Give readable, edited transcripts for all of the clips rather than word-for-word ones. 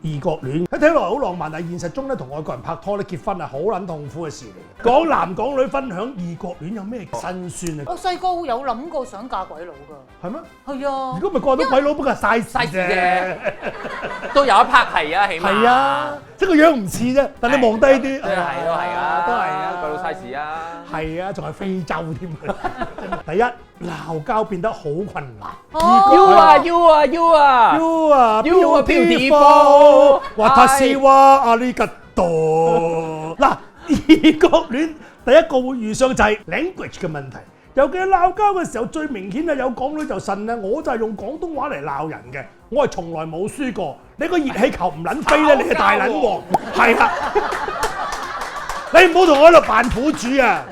異國戀，睇落好浪漫，但係現實中咧同外國人拍拖咧結婚係好撚痛苦嘅事嚟。港男港女分享異國戀有咩辛酸啊？我細個有諗過想嫁鬼佬㗎。係咩？係啊。如果咪過到鬼佬，不過係嘥事啫。都有一 part 係啊，起碼。係啊，即係個樣唔似啫，但你望低啲。都係啊，都係啊，鬼佬嘥事啊。係啊，仲係非洲添。第一鬧交變得好困難。You 啊 beautiful，私はありがとう。嗱，異國戀第一個會遇上就係 language 嘅問題。尤其係鬧交嘅時候，最明顯係有港女就呻咧，我就係用廣東話嚟鬧人嘅，我係從來冇輸過。你個熱氣球唔撚飛咧，你係大撚王，係啊！你唔好同我喺度扮苦主啊！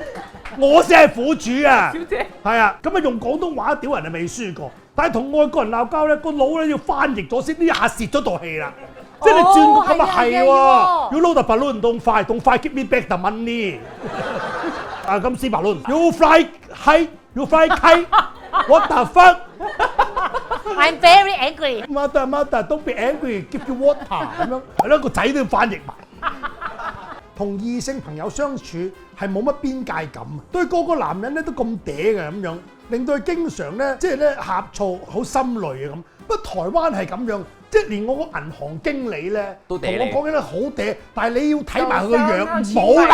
我先係苦主啊！小姐，係啊，咁啊用廣東話屌人係未輸過，但係同外國人鬧交咧，個腦咧要翻譯咗先，呢下泄咗道氣啦。即係你轉個咁啊係喎，You load the balloon don't fly give me back the money。啊咁斯伯倫 ，You fly high，You fly kite，What the fuck？I'm very angry。Mother don't be angry，give you water 咁樣，係咯個仔都要翻譯埋。同異性朋友相處係冇乜邊界感，對個個男人咧都咁嗲嘅咁樣，令到佢經常咧即係咧呷醋好心累啊咁。不過台灣係咁樣，即係連我個銀行經理咧同我講緊咧好嗲，但係你要睇埋佢個樣，冇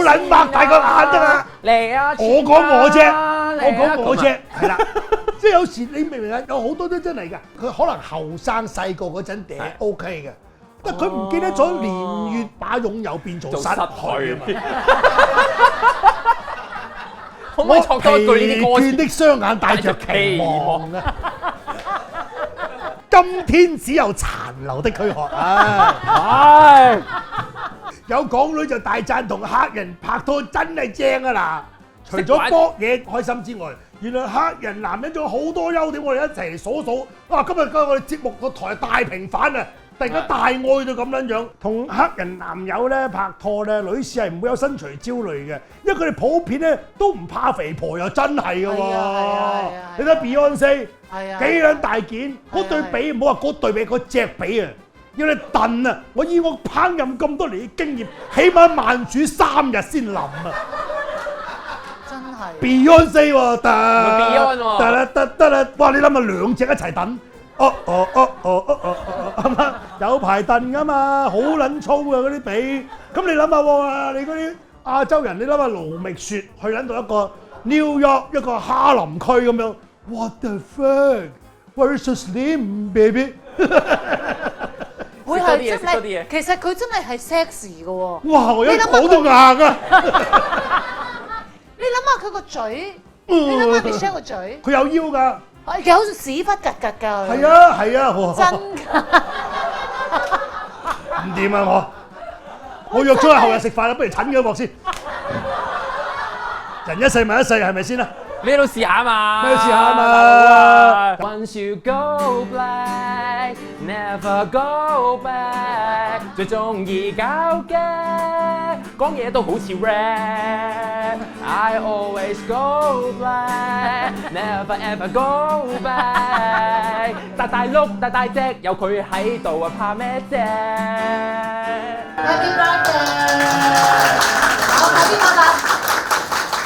撚擘大個眼得啦。嚟啊！我講我啫，係啦。即係有時你明唔明啊？有好多都真係㗎，佢可能後生細個嗰陣嗲 OK 嘅。但佢唔記得咗年月把擁有變做失去啊嘛！可唔可以作多一句呢啲歌詞？疲倦的雙眼帶着期望啊！今天只有殘留的軀殼啊！有港女就大讚同客人拍拖真係正啊嗱！除咗搏嘢開心之外，原來客人男人仲有好多優點，我哋一齊嚟數數。哇！今日我哋節目個台大平反啊！突然間大愛到咁樣樣，同黑人男友咧拍拖咧，女士係唔會有身材焦慮嘅，因為佢哋普遍咧都唔怕肥婆，又真係嘅喎。你睇 Beyonce 幾撚大件，嗰對比唔好話嗰對比，嗰隻比啊，要你燉啊！我以我烹飪咁多年嘅經驗，起碼慢煮3日先腍啊！真係 Beyonce 喎，得啦，哇！你諗下兩隻一齊燉。有排燉噶嘛，好撚粗啊嗰啲髀。咁你諗下喎，你嗰啲亞洲人，你諗下盧覓雪去撚到一個 New York 一個哈林區咁樣 ，What the fuck？Where's the slim baby？ 會係真係，其實佢真係 sexy 嘅喎。哇！我一講都硬啊！你諗下佢個嘴，你諗下 Michelle 個嘴，佢有腰㗎。有屎忽格格㗎，係啊，真㗎，唔掂啊我約咗佢後日食飯啦，不如診咗鑊先。人一世物一世係咪先啊？咩都試下啊嘛，咩都試下啊嘛。Once you go black, never go back。最中意搞嘅，講嘢都好似 rap。I always go black, never ever go back。大碌大隻，有佢喺度啊，怕咩啫 ？Happy birthday！好，快啲拍啦！